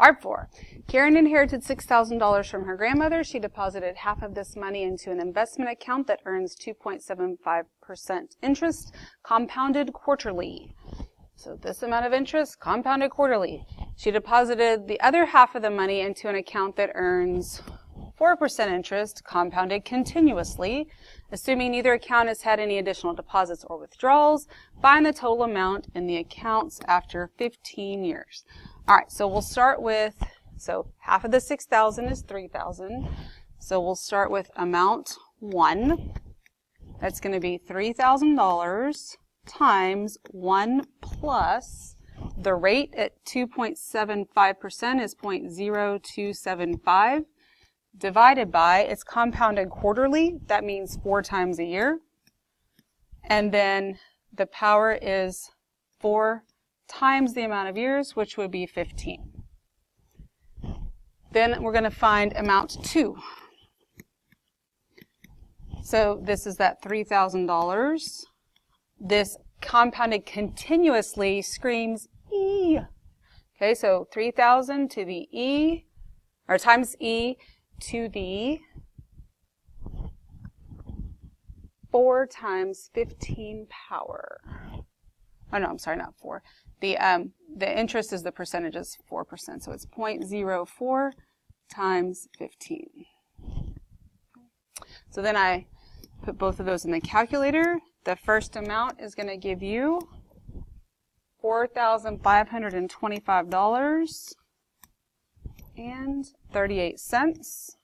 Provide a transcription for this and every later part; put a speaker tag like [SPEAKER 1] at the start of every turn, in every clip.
[SPEAKER 1] ARP4. Karen inherited $6,000 from her grandmother. She deposited half of this money into an investment account that earns 2.75% interest, compounded quarterly. So this amount of interest, compounded quarterly. She deposited the other half of the money into an account that earns 4% interest, compounded continuously. Assuming neither account has had any additional deposits or withdrawals, find the total amount in the accounts after 15 years. All right, so we'll start with, so half of the 6,000 is 3,000. So we'll start with amount 1. That's going to be $3,000 times 1 plus the rate at 2.75% is 0.0275. Divided by, it's compounded quarterly, that means 4 times a year. And then the power is 4 times the amount of years, which would be 15. Then we're going to find amount 2. So this is that $3,000. This compounded continuously screams E. Okay, so 3,000 to the E, or times E, to the 4 times 15 power. Oh no, I'm sorry, not 4. The interest is the percentage is 4%, so it's 0.04 times 15. So then I put both of those in the calculator. The first amount is going to give you $4,525.38.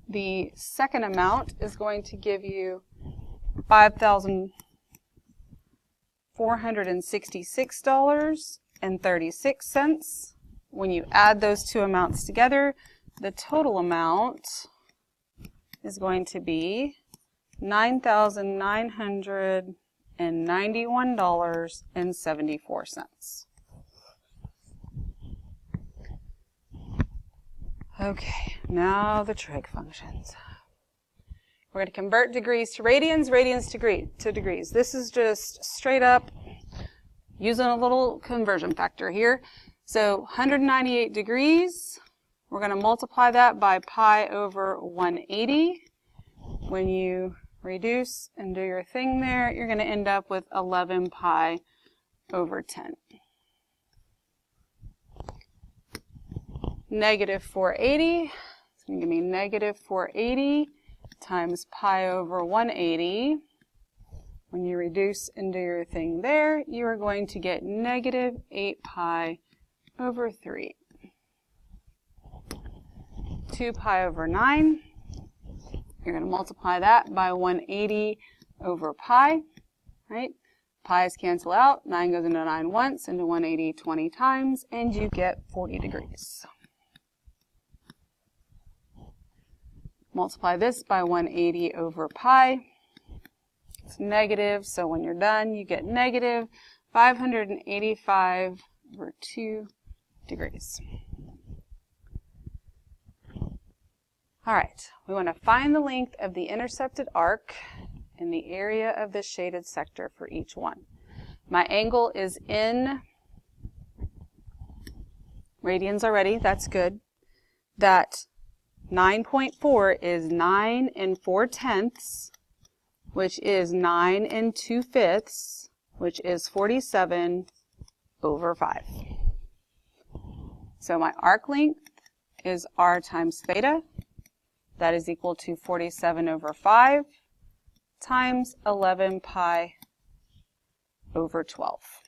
[SPEAKER 1] The second amount is going to give you $5,466.36. When you add those two amounts together, the total amount is going to be $9,991.74. Okay, now the trig functions. We're going to convert degrees to radians, radians to degrees. This is just straight up using a little conversion factor here. So 198 degrees, we're going to multiply that by pi over 180. When you reduce and do your thing there, you're going to end up with 11 pi over 10. Negative 480, it's going to give me negative 480 times pi over 180. When you reduce and do your thing there, you are going to get negative 8 pi over 3. 2 pi over 9. You're going to multiply that by 180 over pi, right? Pi's cancel out. 9 goes into 9 once, into 180 20 times, and you get 40 degrees. Multiply this by 180 over pi. It's negative, so when you're done, you get negative 585 over 2 degrees. All right, we want to find the length of the intercepted arc in the area of the shaded sector for each one. My angle is in radians already, that's good. That 9.4 is 9 4/10, which is 9 2/5, which is 47 over 5. So my arc length is r times theta. That is equal to 47 over 5 times 11 pi over 12.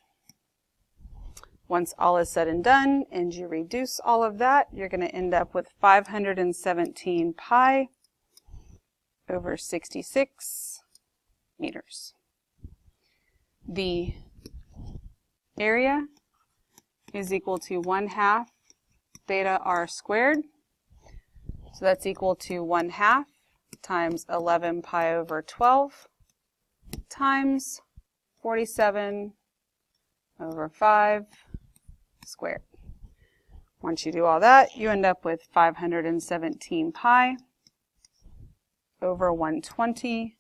[SPEAKER 1] Once all is said and done, and you reduce all of that, you're going to end up with 517 pi over 66 meters. The area is equal to 1/2 theta r squared. So that's equal to 1/2 times 11 pi over 12 times 47 over 5 squared. Once you do all that, you end up with 517 pi over 120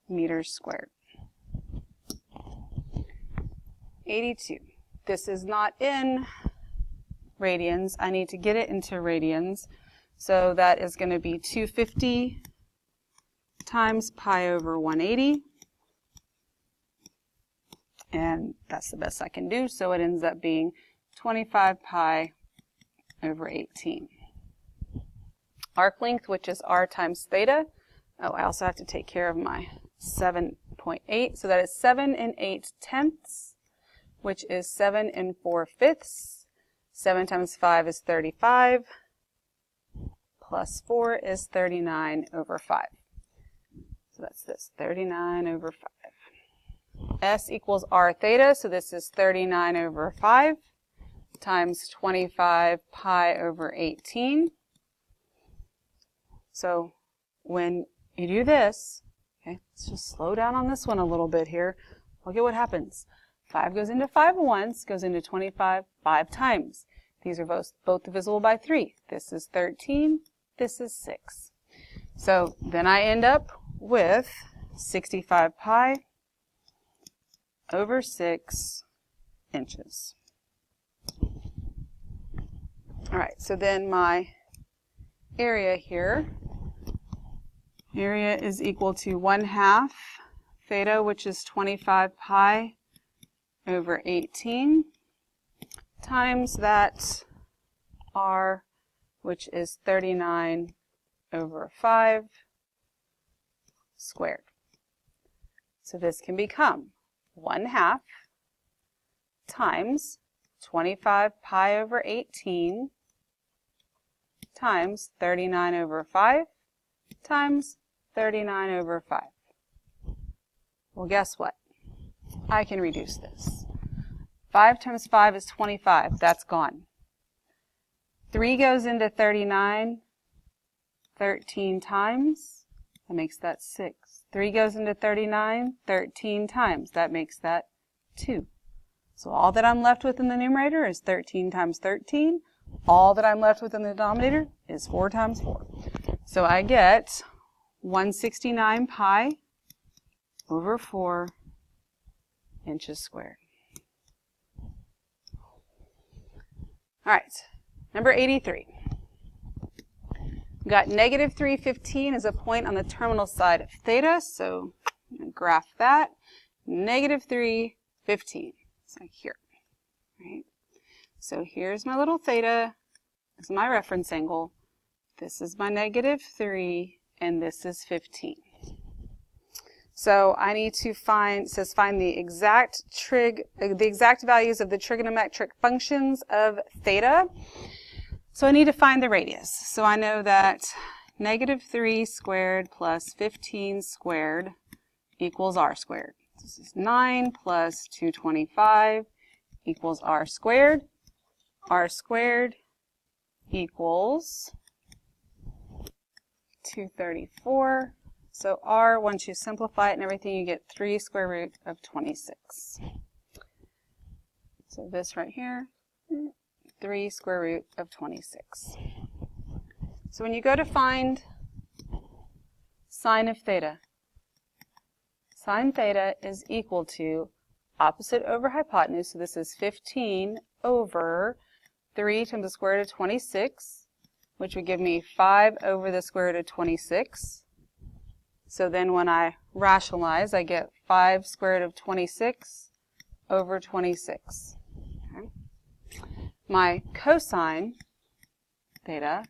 [SPEAKER 1] meters squared. 82. This is not in radians. I need to get it into radians. So that is going to be 250 times pi over 180. And that's the best I can do. So it ends up being 25 pi over 18. Arc length, which is r times theta. Oh, I also have to take care of my 7.8. So that is 7 8/10, which is 7 4/5. 7 times 5 is 35. Plus 4 is 39 over 5. So that's this, 39 over 5. S equals r theta, so this is 39 over 5 times 25 pi over 18. So when you do this, okay, let's just slow down on this one a little bit here. Look at what happens. 5 goes into 5 once, goes into 25 5 times. These are both divisible by 3. This is 13, this is 6. So then I end up with 65 pi over 6 inches. All right, so then my area here, area is equal to 1/2 theta, which is 25 pi over 18, times that r, which is 39 over 5 squared. So this can become 1/2 times 25 pi over 18 times 39 over 5 times 39 over 5. Well, guess what? I can reduce this. 5 times 5 is 25. That's gone. 3 goes into 39 13 times. That makes that 6. 3 goes into 39 13 times. That makes that 2. So all that I'm left with in the numerator is 13 times 13. All that I'm left with in the denominator is 4 times 4. So I get 169 pi over 4 inches squared. All right, number 83. We've got negative 315 as a point on the terminal side of theta, so I'm going to graph that. Negative 315, so here, right? So here's my little theta, this is my reference angle, this is my negative 3, and this is 15. So I need to find, it says find the exact values of the trigonometric functions of theta. So I need to find the radius. So I know that negative 3 squared plus 15 squared equals r squared. This is 9 plus 225 equals r squared. R squared equals 234. So r, once you simplify it and everything, you get 3 square root of 26. So this right here, 3 square root of 26. So when you go to find sine of theta, sine theta is equal to opposite over hypotenuse. So this is 15 over 3 times the square root of 26, which would give me 5 over the square root of 26. So then when I rationalize, I get 5 square root of 26 over 26. Okay. My cosine theta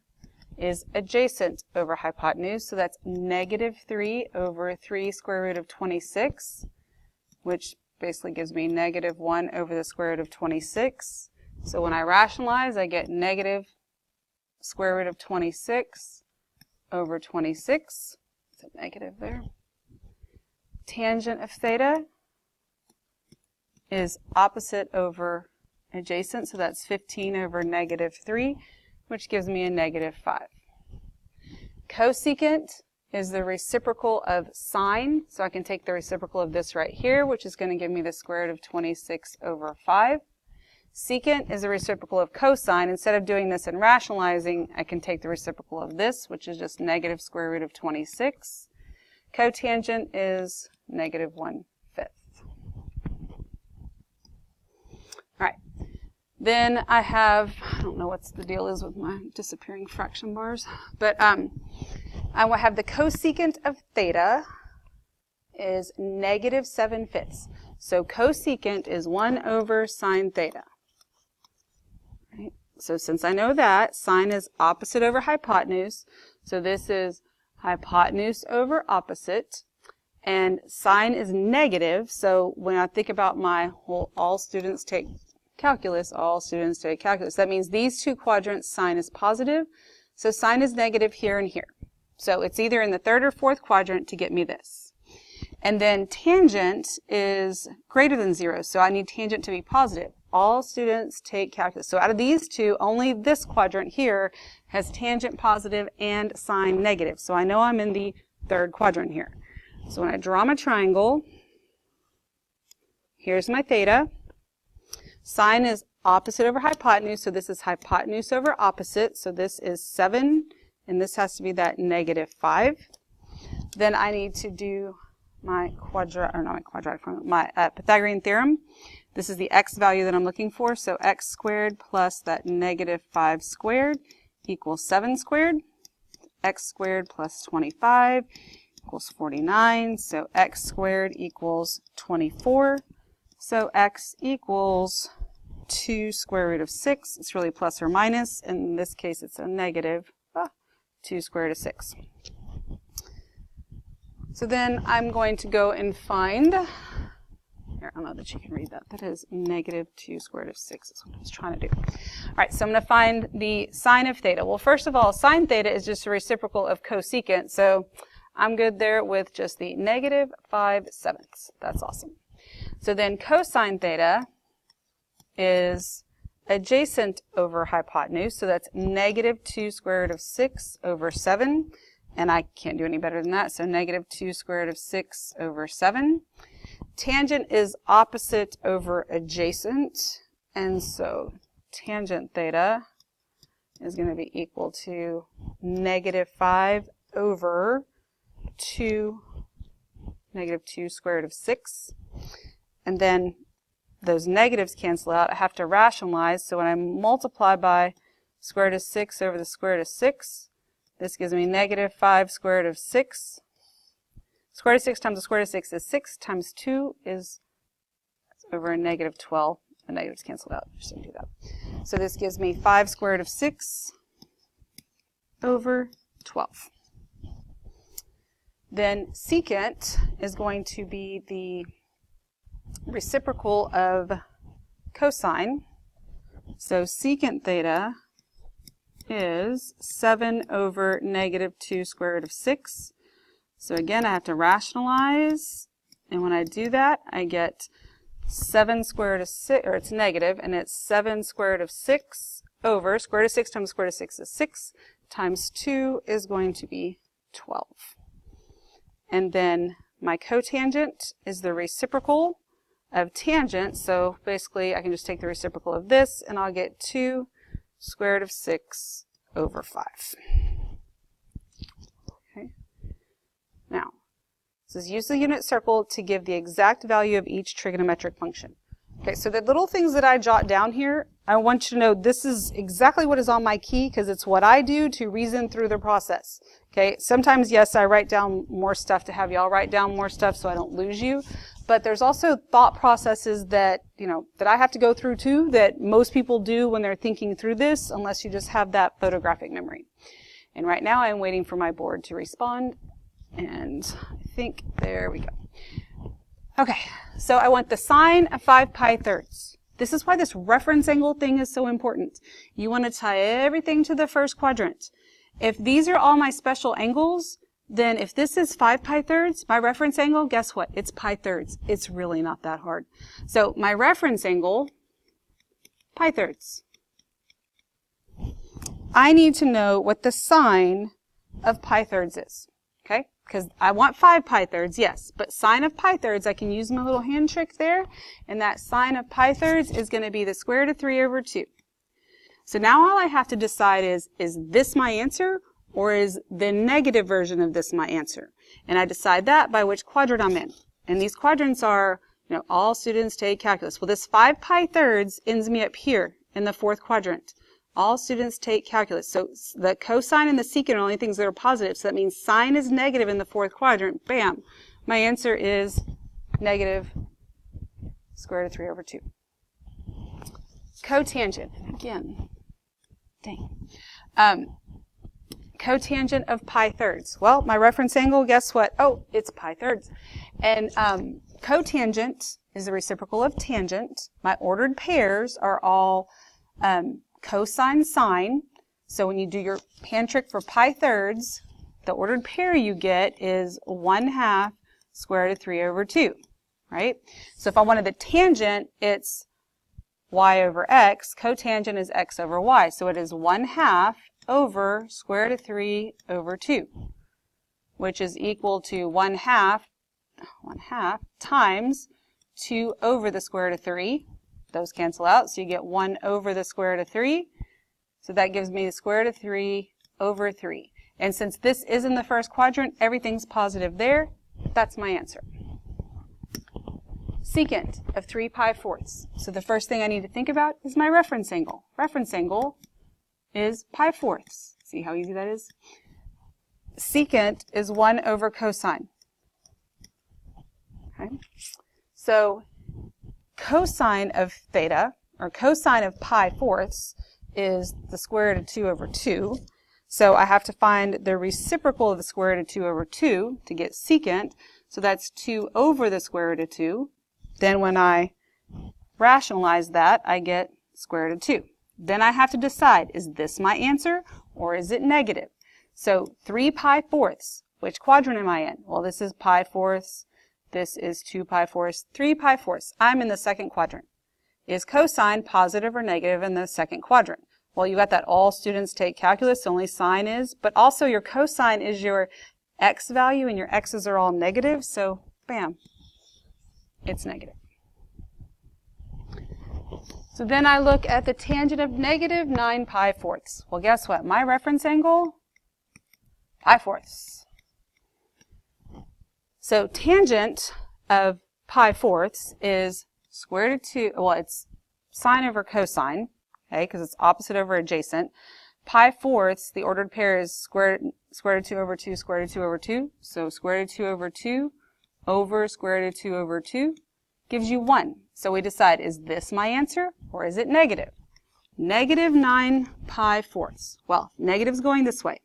[SPEAKER 1] is adjacent over hypotenuse, so that's negative 3 over 3 square root of 26, which basically gives me negative 1 over the square root of 26. So when I rationalize, I get negative square root of 26 over 26. It's a negative there. Tangent of theta is opposite over adjacent, so that's 15 over negative 3, which gives me a negative 5. Cosecant is the reciprocal of sine, so I can take the reciprocal of this right here, which is going to give me the square root of 26 over 5. Secant is the reciprocal of cosine. Instead of doing this and rationalizing, I can take the reciprocal of this, which is just negative square root of 26. Cotangent is negative 1/5. All right. Then I have I don't know what the deal is with my disappearing fraction bars, but I will have the cosecant of theta is negative 7/5. So cosecant is 1 over sine theta. Right? So since I know that, sine is opposite over hypotenuse. So this is hypotenuse over opposite. And sine is negative. So when I think about my whole all students take calculus, that means these two quadrants, sine is positive. So sine is negative here and here. So it's either in the third or fourth quadrant to get me this. And then tangent is greater than 0, so I need tangent to be positive. All students take calculus. So out of these two, only this quadrant here has tangent positive and sine negative. So I know I'm in the third quadrant here. So when I draw my triangle, here's my theta. Sine is opposite over hypotenuse, so this is hypotenuse over opposite. So this is 7, and this has to be that negative 5. Then I need to do my Pythagorean Theorem. This is the x value that I'm looking for. So x squared plus that negative 5 squared equals 7 squared. X squared plus 25 equals 49. So x squared equals 24. So x equals 2 square root of 6. It's really plus or minus. In this case, it's a negative 2 square root of 6. So then I'm going to go and find, here, I don't know that you can read that. That is negative 2 square root of 6 is what I was trying to do. All right, so I'm going to find the sine of theta. Well, first of all, sine theta is just a reciprocal of cosecant, so I'm good there with just the negative 5/7. That's awesome. So then cosine theta is adjacent over hypotenuse, so that's negative 2 square root of 6 over 7. And I can't do any better than that, so negative 2 square root of 6 over 7. Tangent is opposite over adjacent, and so tangent theta is going to be equal to negative 5 over negative 2 square root of 6. And then those negatives cancel out. I have to rationalize, so when I multiply by square root of 6 over the square root of 6, this gives me negative 5 square root of 6. Square root of 6 times the square root of 6 is 6 times 2 is over a negative 12. The negatives canceled out. Just don't do that. So this gives me 5 square root of 6 over 12. Then secant is going to be the reciprocal of cosine. So secant theta is 7 over negative 2 square root of 6. So again, I have to rationalize, and when I do that, I get 7 square root of 6, or it's negative, and it's 7 square root of 6 over square root of 6 times square root of 6 is 6, times 2 is going to be 12. And then my cotangent is the reciprocal of tangent, so basically I can just take the reciprocal of this, and I'll get 2 square root of 6 over 5. Okay. Now, this is use the unit circle to give the exact value of each trigonometric function. Okay, so the little things that I jot down here, I want you to know this is exactly what is on my key because it's what I do to reason through the process. Okay, sometimes, yes, I write down more stuff to have y'all write down more stuff so I don't lose you. But there's also thought processes that, that I have to go through too, that most people do when they're thinking through this, unless you just have that photographic memory. And right now I'm waiting for my board to respond, and I think, there we go. Okay, so I want the sine of 5 pi thirds. This is why this reference angle thing is so important. You want to tie everything to the first quadrant. If these are all my special angles, then if this is 5 pi thirds, my reference angle, guess what? It's pi thirds. It's really not that hard. So my reference angle, pi thirds. I need to know what the sine of pi thirds is, okay? Because I want 5 pi thirds, yes, but sine of pi thirds, I can use my little hand trick there, and that sine of pi thirds is going to be the square root of 3 over 2. So now all I have to decide is this my answer, or is the negative version of this my answer? And I decide that by which quadrant I'm in. And these quadrants are, all students take calculus. Well, this 5 pi thirds ends me up here in the fourth quadrant. All students take calculus. So the cosine and the secant are only things that are positive. So that means sine is negative in the fourth quadrant. Bam. My answer is negative square root of 3 over 2. Cotangent. Again. Dang. Cotangent of pi thirds. Well, my reference angle, guess what? Oh, it's pi thirds. And cotangent is the reciprocal of tangent. My ordered pairs are all cosine, sine. So when you do your hand trick for pi thirds, the ordered pair you get is 1/2 square root of 3 over 2, right? So if I wanted the tangent, it's y over x. Cotangent is x over y. So it is 1/2 over square root of 3 over 2, which is equal to 1/2 times 2 over the square root of 3. Those cancel out, so you get 1 over the square root of 3. So that gives me the square root of 3 over 3. And since this is in the first quadrant, everything's positive there. That's my answer. Secant of 3 pi fourths. So the first thing I need to think about is my reference angle. Reference angle is pi fourths. See how easy that is? Secant is 1 over cosine. Okay. So cosine of theta, or cosine of pi fourths, is the square root of 2 over 2. So I have to find the reciprocal of the square root of 2 over 2 to get secant. So that's 2 over the square root of 2. Then when I rationalize that, I get square root of 2. Then I have to decide, is this my answer or is it negative? So 3 pi fourths, which quadrant am I in? Well, this is pi fourths. This is 2 pi fourths, 3 pi fourths. I'm in the second quadrant. Is cosine positive or negative in the second quadrant? Well, you got that all students take calculus, only sine is, but also your cosine is your x value and your x's are all negative, so bam, it's negative. So then I look at the tangent of negative 9 pi fourths. Well, guess what? My reference angle, pi fourths. So tangent of pi fourths is square root of 2, well, it's sine over cosine, okay, because it's opposite over adjacent. Pi fourths, the ordered pair is square root of 2 over 2, square root of 2 over 2. So square root of 2 over 2 over square root of 2 over 2 gives you 1. So we decide, is this my answer or is it negative? Negative 9 pi fourths. Well, negative's going this way.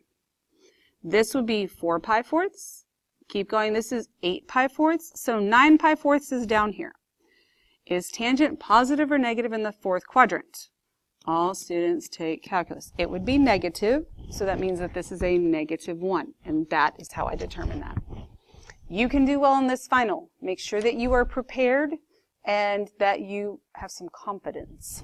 [SPEAKER 1] This would be 4 pi fourths. Keep going, this is 8 pi fourths. So 9 pi fourths is down here. Is tangent positive or negative in the fourth quadrant? All students take calculus. It would be negative, so that means that this is a negative 1, and that is how I determine that. You can do well in this final. Make sure that you are prepared and that you have some confidence.